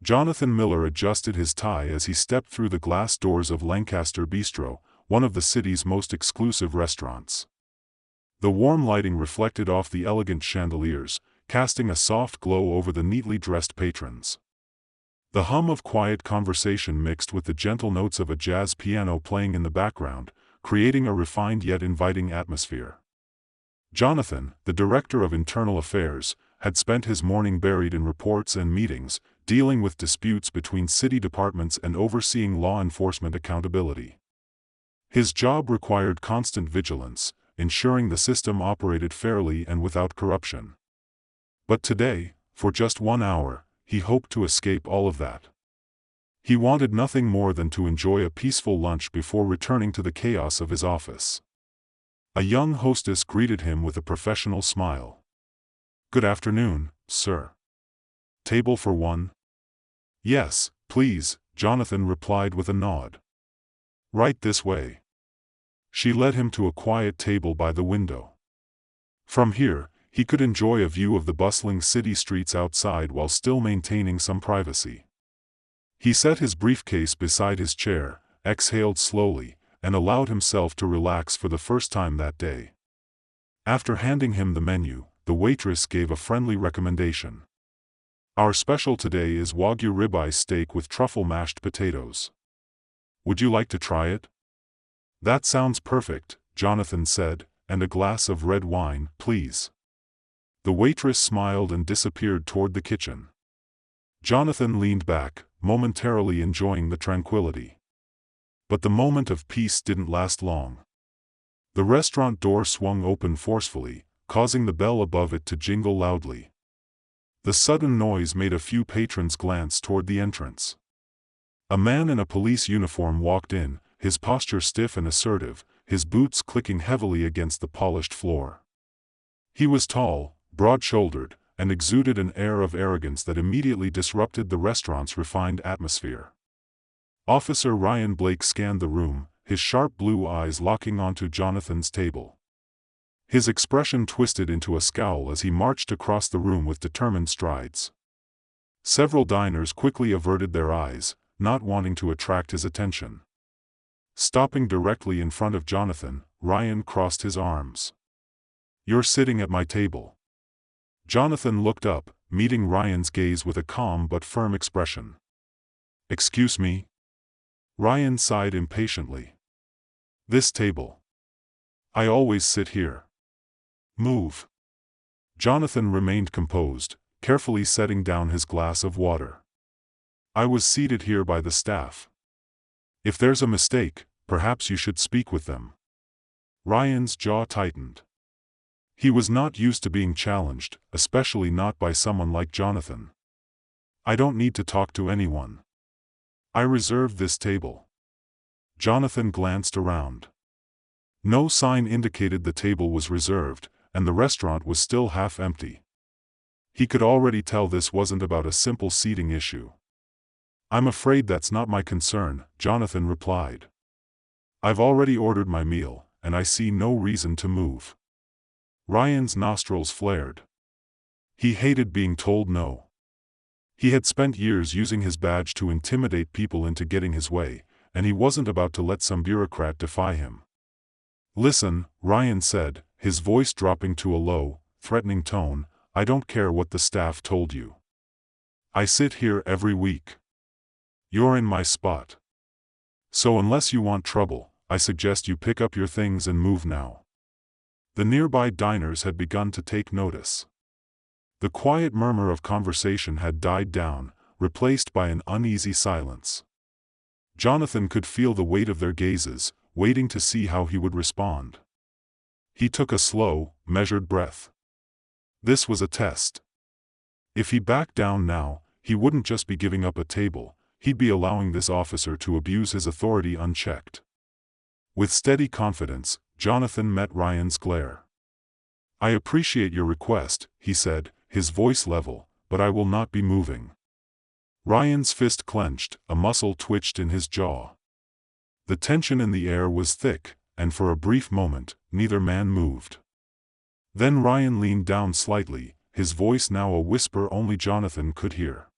Jonathan Miller adjusted his tie as he stepped through the glass doors of Lancaster Bistro, one of the city's most exclusive restaurants. The warm lighting reflected off the elegant chandeliers, casting a soft glow over the neatly dressed patrons. The hum of quiet conversation mixed with the gentle notes of a jazz piano playing in the background, creating a refined yet inviting atmosphere. Jonathan, the director of internal affairs, had spent his morning buried in reports and meetings, dealing with disputes between city departments and overseeing law enforcement accountability. His job required constant vigilance, ensuring the system operated fairly and without corruption. But today, for just 1 hour, he hoped to escape all of that. He wanted nothing more than to enjoy a peaceful lunch before returning to the chaos of his office. A young hostess greeted him with a professional smile. "Good afternoon, sir. Table for one?" "Yes, please," Jonathan replied with a nod. "Right this way." She led him to a quiet table by the window. From here, he could enjoy a view of the bustling city streets outside while still maintaining some privacy. He set his briefcase beside his chair, exhaled slowly, and allowed himself to relax for the first time that day. After handing him the menu, the waitress gave a friendly recommendation. "Our special today is Wagyu ribeye steak with truffle mashed potatoes. Would you like to try it?" "That sounds perfect," Jonathan said, "and a glass of red wine, please." The waitress smiled and disappeared toward the kitchen. Jonathan leaned back, momentarily enjoying the tranquility. But the moment of peace didn't last long. The restaurant door swung open forcefully, causing the bell above it to jingle loudly. The sudden noise made a few patrons glance toward the entrance. A man in a police uniform walked in, his posture stiff and assertive, his boots clicking heavily against the polished floor. He was tall, broad-shouldered, and exuded an air of arrogance that immediately disrupted the restaurant's refined atmosphere. Officer Ryan Blake scanned the room, his sharp blue eyes locking onto Jonathan's table. His expression twisted into a scowl as he marched across the room with determined strides. Several diners quickly averted their eyes, not wanting to attract his attention. Stopping directly in front of Jonathan, Ryan crossed his arms. "You're sitting at my table." Jonathan looked up, meeting Ryan's gaze with a calm but firm expression. "Excuse me?" Ryan sighed impatiently. "This table. I always sit here." "Move." Jonathan remained composed, carefully setting down his glass of water. "I was seated here by the staff. If there's a mistake, perhaps you should speak with them." Ryan's jaw tightened. He was not used to being challenged, especially not by someone like Jonathan. "I don't need to talk to anyone. I reserved this table." Jonathan glanced around. No sign indicated the table was reserved, and the restaurant was still half empty. He could already tell this wasn't about a simple seating issue. "I'm afraid that's not my concern," Jonathan replied. "I've already ordered my meal, and I see no reason to move." Ryan's nostrils flared. He hated being told no. He had spent years using his badge to intimidate people into getting his way, and he wasn't about to let some bureaucrat defy him. "Listen," Ryan said, his voice dropping to a low, threatening tone, "I don't care what the staff told you. I sit here every week. You're in my spot. So unless you want trouble, I suggest you pick up your things and move now." The nearby diners had begun to take notice. The quiet murmur of conversation had died down, replaced by an uneasy silence. Jonathan could feel the weight of their gazes, waiting to see how he would respond. He took a slow, measured breath. This was a test. If he backed down now, he wouldn't just be giving up a table, he'd be allowing this officer to abuse his authority unchecked. With steady confidence, Jonathan met Ryan's glare. "I appreciate your request," he said, his voice level, "but I will not be moving." Ryan's fist clenched, a muscle twitched in his jaw. The tension in the air was thick, and for a brief moment, neither man moved. Then Ryan leaned down slightly, his voice now a whisper only Jonathan could hear.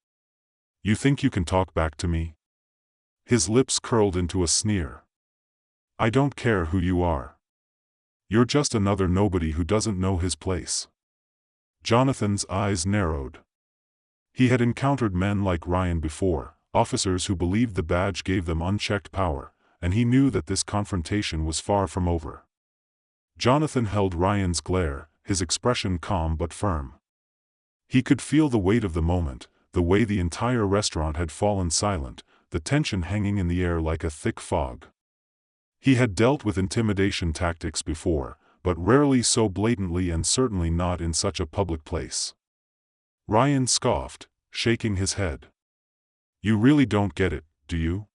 You think you can talk back to me? His lips curled into a sneer. I don't care who you are. You're just another nobody who doesn't know his place. Jonathan's eyes narrowed. He had encountered men like Ryan before, officers who believed the badge gave them unchecked power, and he knew that this confrontation was far from over. Jonathan held Ryan's glare, his expression calm but firm. He could feel the weight of the moment, the way the entire restaurant had fallen silent, the tension hanging in the air like a thick fog. He had dealt with intimidation tactics before, but rarely so blatantly and certainly not in such a public place. Ryan scoffed, shaking his head. You really don't get it, do you?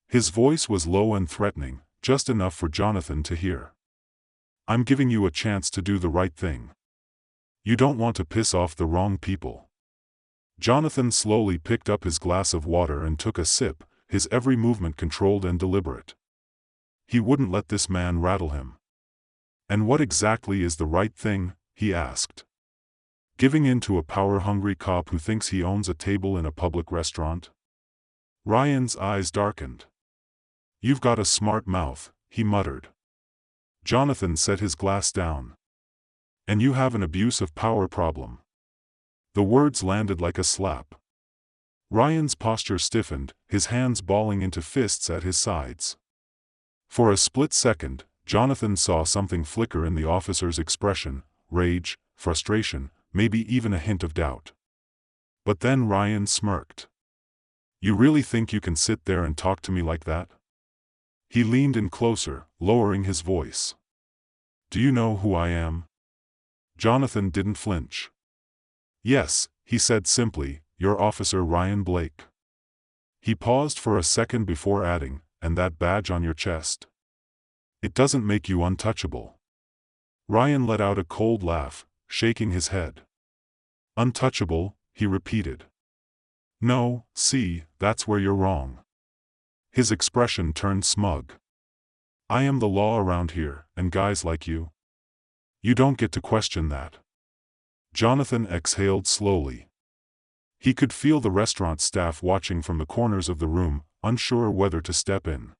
His voice was low and threatening, just enough for Jonathan to hear. I'm giving you a chance to do the right thing. You don't want to piss off the wrong people. Jonathan slowly picked up his glass of water and took a sip, his every movement controlled and deliberate. He wouldn't let this man rattle him. And what exactly is the right thing, he asked. Giving in to a power-hungry cop who thinks he owns a table in a public restaurant? Ryan's eyes darkened. You've got a smart mouth, he muttered. Jonathan set his glass down. And you have an abuse of power problem. The words landed like a slap. Ryan's posture stiffened, his hands balling into fists at his sides. For a split second, Jonathan saw something flicker in the officer's expression, rage, frustration, maybe even a hint of doubt. But then Ryan smirked. You really think you can sit there and talk to me like that? He leaned in closer, lowering his voice. Do you know who I am? Jonathan didn't flinch. Yes, he said simply, you're Officer Ryan Blake. He paused for a second before adding, and that badge on your chest? It doesn't make you untouchable. Ryan let out a cold laugh, shaking his head. Untouchable, he repeated. No, see, that's where you're wrong. His expression turned smug. I am the law around here, and guys like you. You don't get to question that. Jonathan exhaled slowly. He could feel the restaurant staff watching from the corners of the room, unsure whether to step in.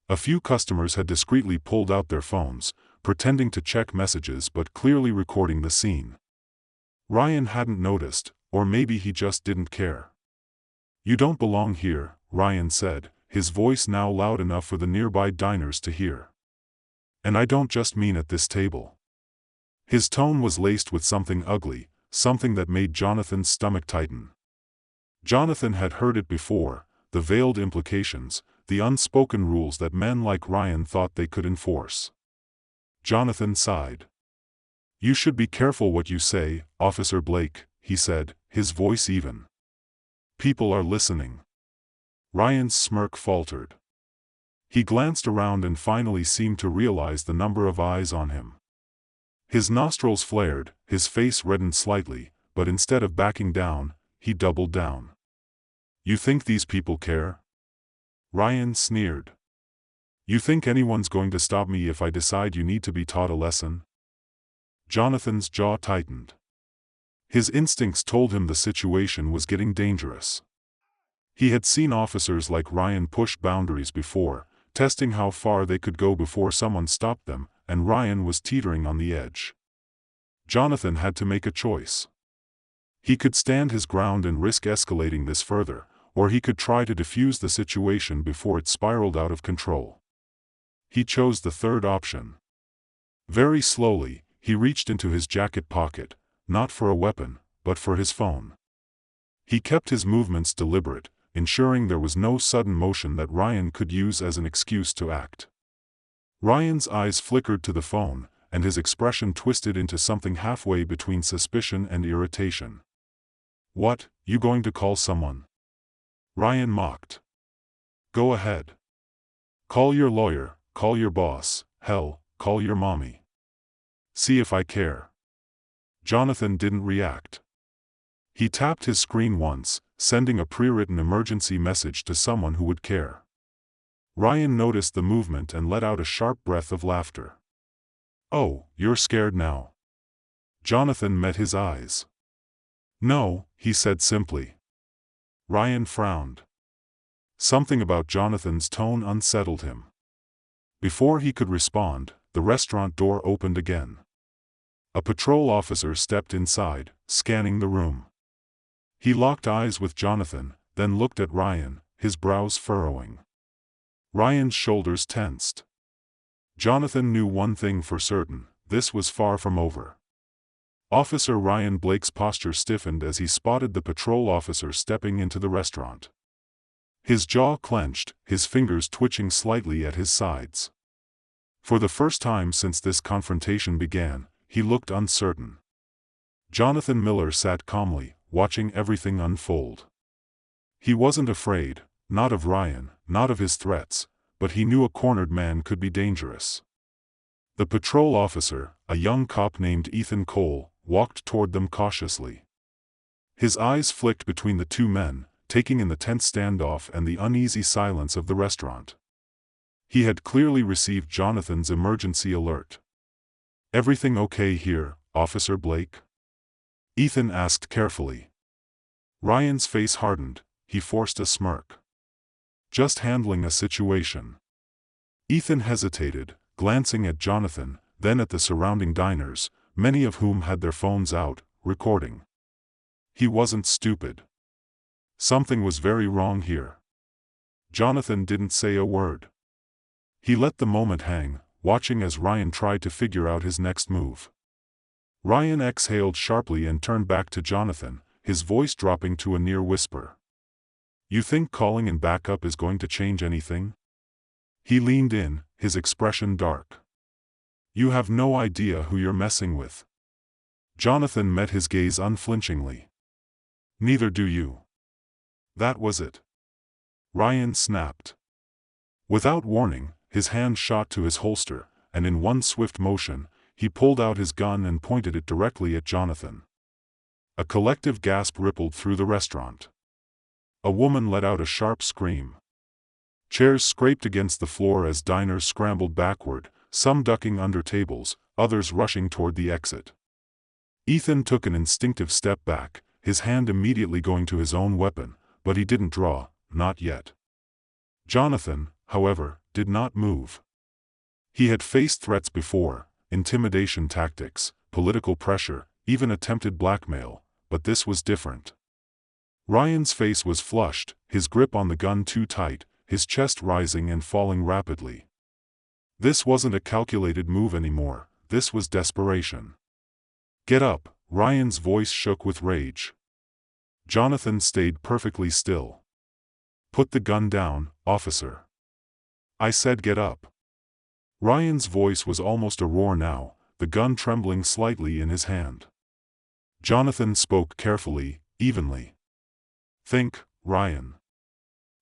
A few customers had discreetly pulled out their phones, pretending to check messages but clearly recording the scene. Ryan hadn't noticed, or maybe he just didn't care. You don't belong here, Ryan said, his voice now loud enough for the nearby diners to hear. And I don't just mean at this table. His tone was laced with something ugly, something that made Jonathan's stomach tighten. Jonathan had heard it before, the veiled implications, the unspoken rules that men like Ryan thought they could enforce. Jonathan sighed. You should be careful what you say, Officer Blake, he said, his voice even. People are listening. Ryan's smirk faltered. He glanced around and finally seemed to realize the number of eyes on him. His nostrils flared, his face reddened slightly, but instead of backing down, he doubled down. You think these people care? Ryan sneered. You think anyone's going to stop me if I decide you need to be taught a lesson? Jonathan's jaw tightened. His instincts told him the situation was getting dangerous. He had seen officers like Ryan push boundaries before, testing how far they could go before someone stopped them, and Ryan was teetering on the edge. Jonathan had to make a choice. He could stand his ground and risk escalating this further, or he could try to defuse the situation before it spiraled out of control. He chose the third option. Very slowly, he reached into his jacket pocket, not for a weapon, but for his phone. He kept his movements deliberate, ensuring there was no sudden motion that Ryan could use as an excuse to act. Ryan's eyes flickered to the phone, and his expression twisted into something halfway between suspicion and irritation. What, you going to call someone? Ryan mocked. Go ahead. Call your lawyer, call your boss, hell, call your mommy. See if I care. Jonathan didn't react. He tapped his screen once, sending a pre-written emergency message to someone who would care. Ryan noticed the movement and let out a sharp breath of laughter. Oh, you're scared now. Jonathan met his eyes. No, he said simply. Ryan frowned. Something about Jonathan's tone unsettled him. Before he could respond, the restaurant door opened again. A patrol officer stepped inside, scanning the room. He locked eyes with Jonathan, then looked at Ryan, his brows furrowing. Ryan's shoulders tensed. Jonathan knew one thing for certain: this was far from over. Officer Ryan Blake's posture stiffened as he spotted the patrol officer stepping into the restaurant. His jaw clenched, his fingers twitching slightly at his sides. For the first time since this confrontation began, he looked uncertain. Jonathan Miller sat calmly, watching everything unfold. He wasn't afraid, not of Ryan, not of his threats, but he knew a cornered man could be dangerous. The patrol officer, a young cop named Ethan Cole, walked toward them cautiously. His eyes flicked between the two men, taking in the tense standoff and the uneasy silence of the restaurant. He had clearly received Jonathan's emergency alert. "Everything okay here, Officer Blake?" Ethan asked carefully. Ryan's face hardened, he forced a smirk. "Just handling a situation." Ethan hesitated, glancing at Jonathan, then at the surrounding diners, many of whom had their phones out, recording. He wasn't stupid. Something was very wrong here. Jonathan didn't say a word. He let the moment hang, watching as Ryan tried to figure out his next move. Ryan exhaled sharply and turned back to Jonathan, his voice dropping to a near whisper. "You think calling in backup is going to change anything?" He leaned in, his expression dark. "You have no idea who you're messing with." Jonathan met his gaze unflinchingly. "Neither do you." That was it. Ryan snapped. Without warning, his hand shot to his holster, and in one swift motion, he pulled out his gun and pointed it directly at Jonathan. A collective gasp rippled through the restaurant. A woman let out a sharp scream. Chairs scraped against the floor as diners scrambled backward, some ducking under tables, others rushing toward the exit. Ethan took an instinctive step back, his hand immediately going to his own weapon, but he didn't draw, not yet. Jonathan, however, did not move. He had faced threats before: intimidation tactics, political pressure, even attempted blackmail, but this was different. Ryan's face was flushed, his grip on the gun too tight, his chest rising and falling rapidly. This wasn't a calculated move anymore, this was desperation. "Get up," Ryan's voice shook with rage. Jonathan stayed perfectly still. "Put the gun down, officer." "I said get up." Ryan's voice was almost a roar now, the gun trembling slightly in his hand. Jonathan spoke carefully, evenly. "Think, Ryan.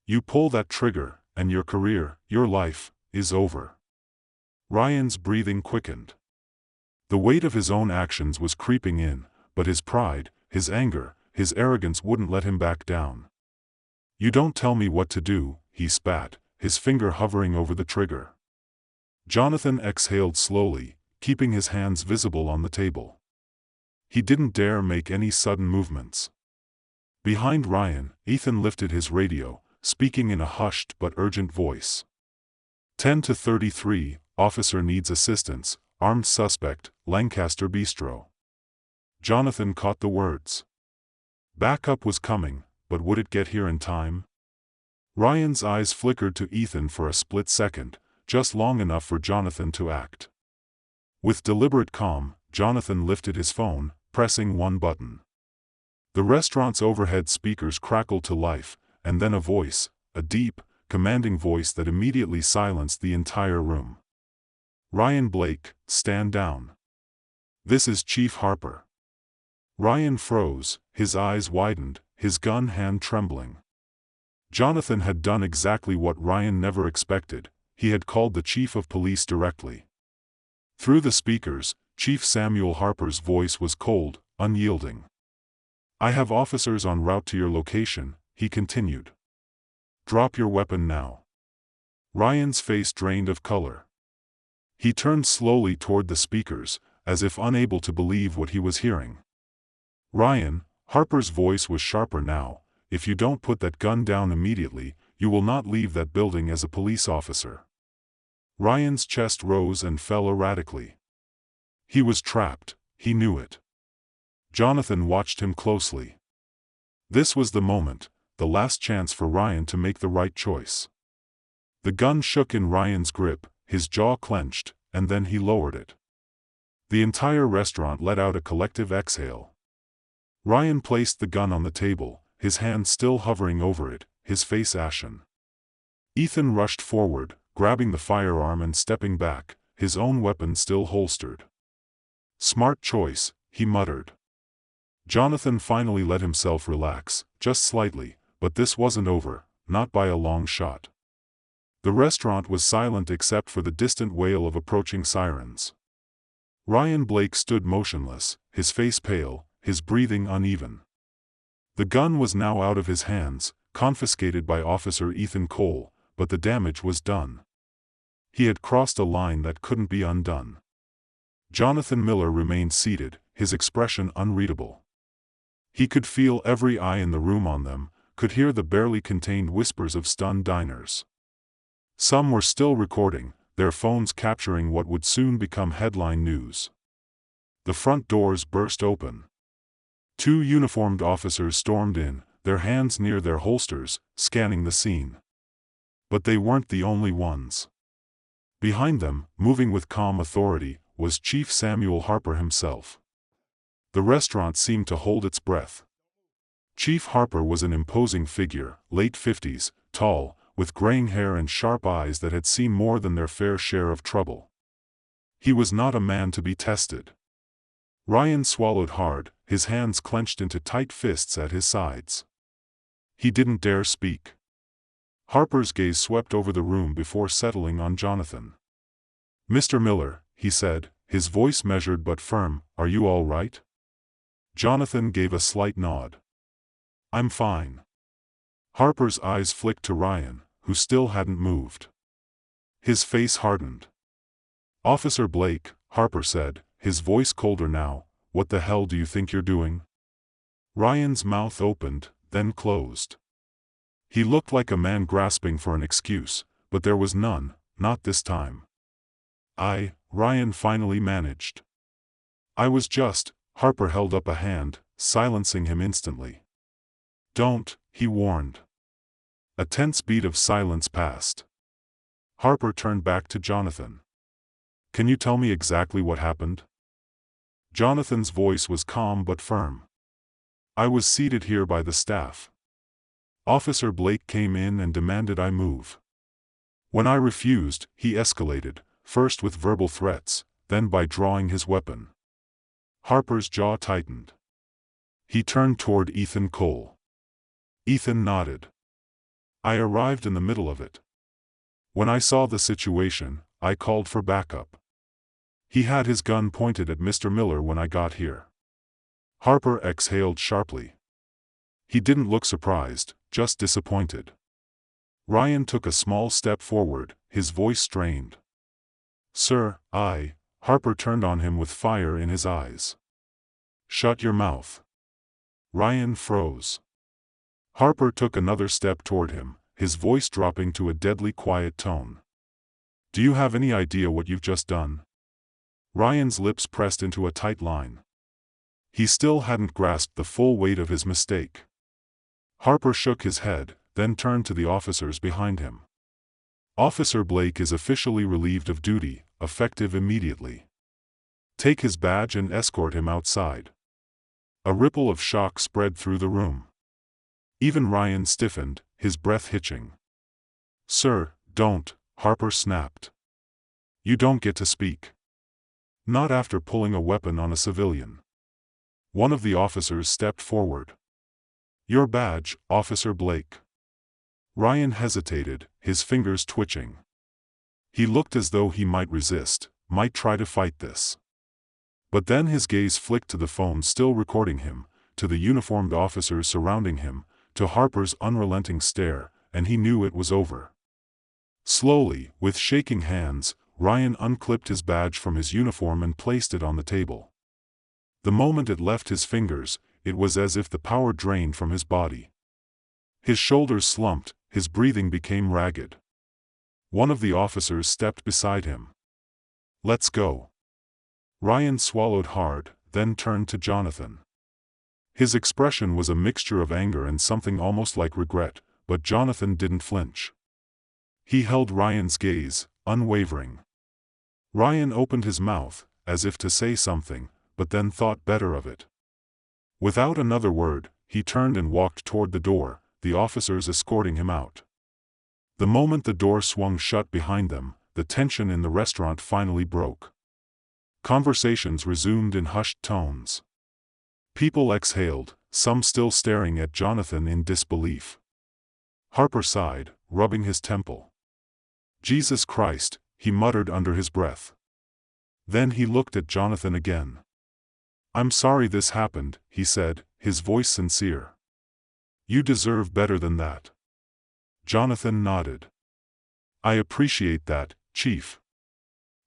You pull that trigger, and your career, your life, is over." Ryan's breathing quickened. The weight of his own actions was creeping in, but his pride, his anger, his arrogance wouldn't let him back down. "You don't tell me what to do," he spat, his finger hovering over the trigger. Jonathan exhaled slowly, keeping his hands visible on the table. He didn't dare make any sudden movements. Behind Ryan, Ethan lifted his radio, speaking in a hushed but urgent voice. 10 to 33, officer needs assistance, armed suspect, Lancaster Bistro. Jonathan caught the words. Backup was coming, but would it get here in time? Ryan's eyes flickered to Ethan for a split second, just long enough for Jonathan to act. With deliberate calm, Jonathan lifted his phone, pressing one button. The restaurant's overhead speakers crackled to life, and then a voice, a deep, commanding voice that immediately silenced the entire room. "Ryan Blake, stand down. This is Chief Harper." Ryan froze, his eyes widened, his gun hand trembling. Jonathan had done exactly what Ryan never expected: he had called the chief of police directly. Through the speakers, Chief Samuel Harper's voice was cold, unyielding. "I have officers en route to your location," he continued. "Drop your weapon now." Ryan's face drained of color. He turned slowly toward the speakers, as if unable to believe what he was hearing. "Ryan," Harper's voice was sharper now, if you don't put that gun down immediately, you will not leave that building as a police officer." Ryan's chest rose and fell erratically. He was trapped, he knew it. Jonathan watched him closely. This was the moment, the last chance for Ryan to make the right choice. The gun shook in Ryan's grip, his jaw clenched, and then he lowered it. The entire restaurant let out a collective exhale. Ryan placed the gun on the table, his hand still hovering over it, his face ashen. Ethan rushed forward, grabbing the firearm and stepping back, his own weapon still holstered. "Smart choice," he muttered. Jonathan finally let himself relax, just slightly, but this wasn't over, not by a long shot. The restaurant was silent except for the distant wail of approaching sirens. Ryan Blake stood motionless, his face pale, his breathing uneven. The gun was now out of his hands, confiscated by Officer Ethan Cole, but the damage was done. He had crossed a line that couldn't be undone. Jonathan Miller remained seated, his expression unreadable. He could feel every eye in the room on them, could hear the barely contained whispers of stunned diners. Some were still recording, their phones capturing what would soon become headline news. The front doors burst open. 2 uniformed officers stormed in, their hands near their holsters, scanning the scene. But they weren't the only ones. Behind them, moving with calm authority, was Chief Samuel Harper himself. The restaurant seemed to hold its breath. Chief Harper was an imposing figure, late 50s, tall, with graying hair and sharp eyes that had seen more than their fair share of trouble. He was not a man to be tested. Ryan swallowed hard, his hands clenched into tight fists at his sides. He didn't dare speak. Harper's gaze swept over the room before settling on Jonathan. "Mr. Miller," he said, his voice measured but firm, "are you all right?" Jonathan gave a slight nod. "I'm fine." Harper's eyes flicked to Ryan, who still hadn't moved. His face hardened. "Officer Blake," Harper said, his voice colder now, "what the hell do you think you're doing?" Ryan's mouth opened, then closed. He looked like a man grasping for an excuse, but there was none, not this time. Ryan finally managed. "I was just," Harper held up a hand, silencing him instantly. "Don't," he warned. A tense beat of silence passed. Harper turned back to Jonathan. "Can you tell me exactly what happened?" Jonathan's voice was calm but firm. "I was seated here by the staff. Officer Blake came in and demanded I move. When I refused, he escalated, first with verbal threats, then by drawing his weapon." Harper's jaw tightened. He turned toward Ethan Cole. Ethan nodded. "I arrived in the middle of it. When I saw the situation, I called for backup. He had his gun pointed at Mr. Miller when I got here." Harper exhaled sharply. He didn't look surprised, just disappointed. Ryan took a small step forward, his voice strained. "Sir, Harper turned on him with fire in his eyes. "Shut your mouth." Ryan froze. Harper took another step toward him, his voice dropping to a deadly quiet tone. "Do you have any idea what you've just done?" Ryan's lips pressed into a tight line. He still hadn't grasped the full weight of his mistake. Harper shook his head, then turned to the officers behind him. "Officer Blake is officially relieved of duty, effective immediately. Take his badge and escort him outside." A ripple of shock spread through the room. Even Ryan stiffened, his breath hitching. "Sir, don't," Harper snapped. "You don't get to speak. Not after pulling a weapon on a civilian." One of the officers stepped forward. "Your badge, Officer Blake." Ryan hesitated, his fingers twitching. He looked as though he might resist, might try to fight this. But then his gaze flicked to the phone still recording him, to the uniformed officers surrounding him, to Harper's unrelenting stare, and he knew it was over. Slowly, with shaking hands, Ryan unclipped his badge from his uniform and placed it on the table. The moment it left his fingers, it was as if the power drained from his body. His shoulders slumped, his breathing became ragged. One of the officers stepped beside him. "Let's go." Ryan swallowed hard, then turned to Jonathan. His expression was a mixture of anger and something almost like regret, but Jonathan didn't flinch. He held Ryan's gaze, unwavering. Ryan opened his mouth, as if to say something, but then thought better of it. Without another word, he turned and walked toward the door, the officers escorting him out. The moment the door swung shut behind them, the tension in the restaurant finally broke. Conversations resumed in hushed tones. People exhaled, some still staring at Jonathan in disbelief. Harper sighed, rubbing his temple. "Jesus Christ," he muttered under his breath. Then he looked at Jonathan again. "I'm sorry this happened," he said, his voice sincere. "You deserve better than that." Jonathan nodded. "I appreciate that, Chief."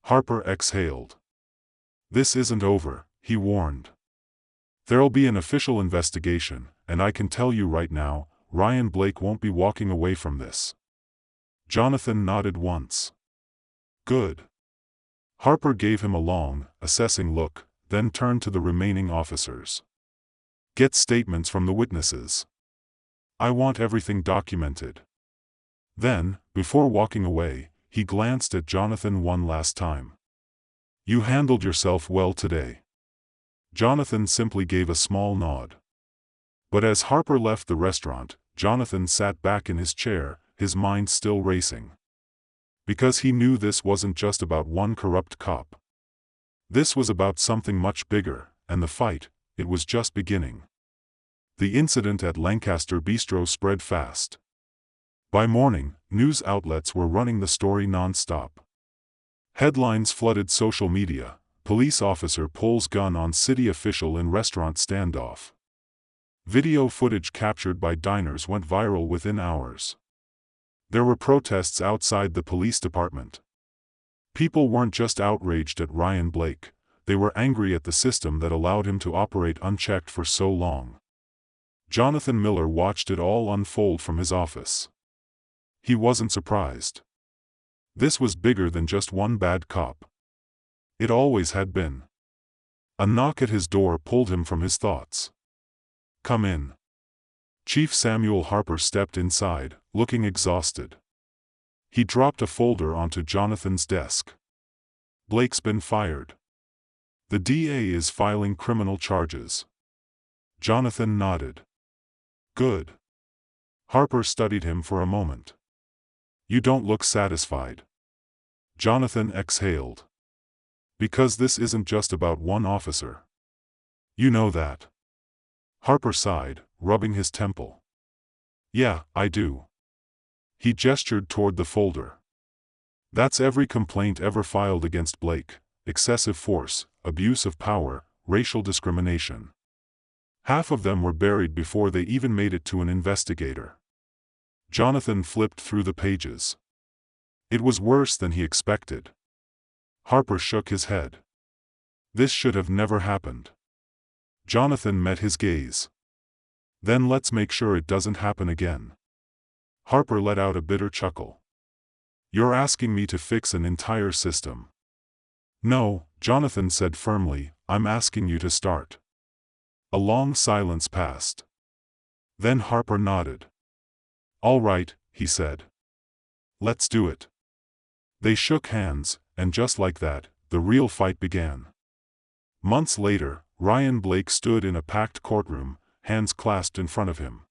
Harper exhaled. "This isn't over," he warned. "There'll be an official investigation, and I can tell you right now, Ryan Blake won't be walking away from this." Jonathan nodded once. "Good." Harper gave him a long, assessing look, then turned to the remaining officers. "Get statements from the witnesses. I want everything documented." Then, before walking away, he glanced at Jonathan one last time. "You handled yourself well today." Jonathan simply gave a small nod. But as Harper left the restaurant, Jonathan sat back in his chair, his mind still racing. Because he knew this wasn't just about one corrupt cop. This was about something much bigger, and the fight, it was just beginning. The incident at Lancaster Bistro spread fast. By morning, news outlets were running the story non-stop. Headlines flooded social media: "Police officer pulls gun on city official in restaurant standoff." Video footage captured by diners went viral within hours. There were protests outside the police department. People weren't just outraged at Ryan Blake, they were angry at the system that allowed him to operate unchecked for so long. Jonathan Miller watched it all unfold from his office. He wasn't surprised. This was bigger than just one bad cop. It always had been. A knock at his door pulled him from his thoughts. "Come in." Chief Samuel Harper stepped inside, looking exhausted. He dropped a folder onto Jonathan's desk. "Blake's been fired. The DA is filing criminal charges." Jonathan nodded. "Good." Harper studied him for a moment. "You don't look satisfied." Jonathan exhaled. "Because this isn't just about one officer. You know that." Harper sighed, rubbing his temple. "Yeah, I do." He gestured toward the folder. "That's every complaint ever filed against Blake: excessive force, abuse of power, racial discrimination. Half of them were buried before they even made it to an investigator." Jonathan flipped through the pages. It was worse than he expected. Harper shook his head. "This should have never happened." Jonathan met his gaze. "Then let's make sure it doesn't happen again." Harper let out a bitter chuckle. "You're asking me to fix an entire system." "No," Jonathan said firmly, "I'm asking you to start." A long silence passed. Then Harper nodded. "All right," he said. "Let's do it." They shook hands, and just like that, the real fight began. Months later, Ryan Blake stood in a packed courtroom, hands clasped in front of him.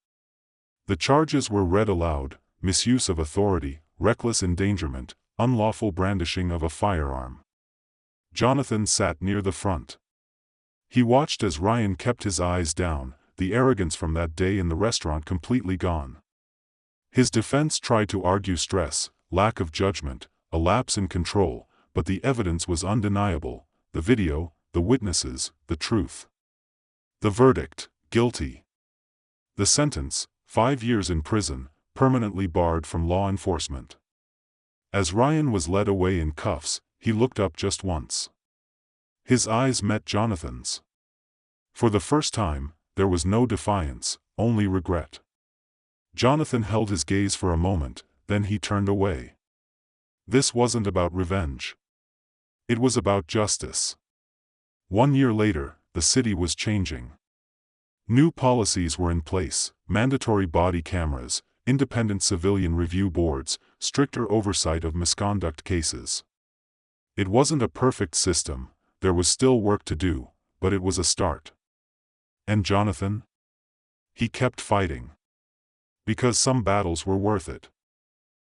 The charges were read aloud: misuse of authority, reckless endangerment, unlawful brandishing of a firearm. Jonathan sat near the front. He watched as Ryan kept his eyes down, the arrogance from that day in the restaurant completely gone. His defense tried to argue stress, lack of judgment, a lapse in control, but the evidence was undeniable: the video, the witnesses, the truth. The verdict: guilty. The sentence: 5 years in prison, permanently barred from law enforcement. As Ryan was led away in cuffs, he looked up just once. His eyes met Jonathan's. For the first time, there was no defiance, only regret. Jonathan held his gaze for a moment, then he turned away. This wasn't about revenge. It was about justice. 1 year later, the city was changing. New policies were in place: mandatory body cameras, independent civilian review boards, stricter oversight of misconduct cases. It wasn't a perfect system, there was still work to do, but it was a start. And Jonathan? He kept fighting. Because some battles were worth it.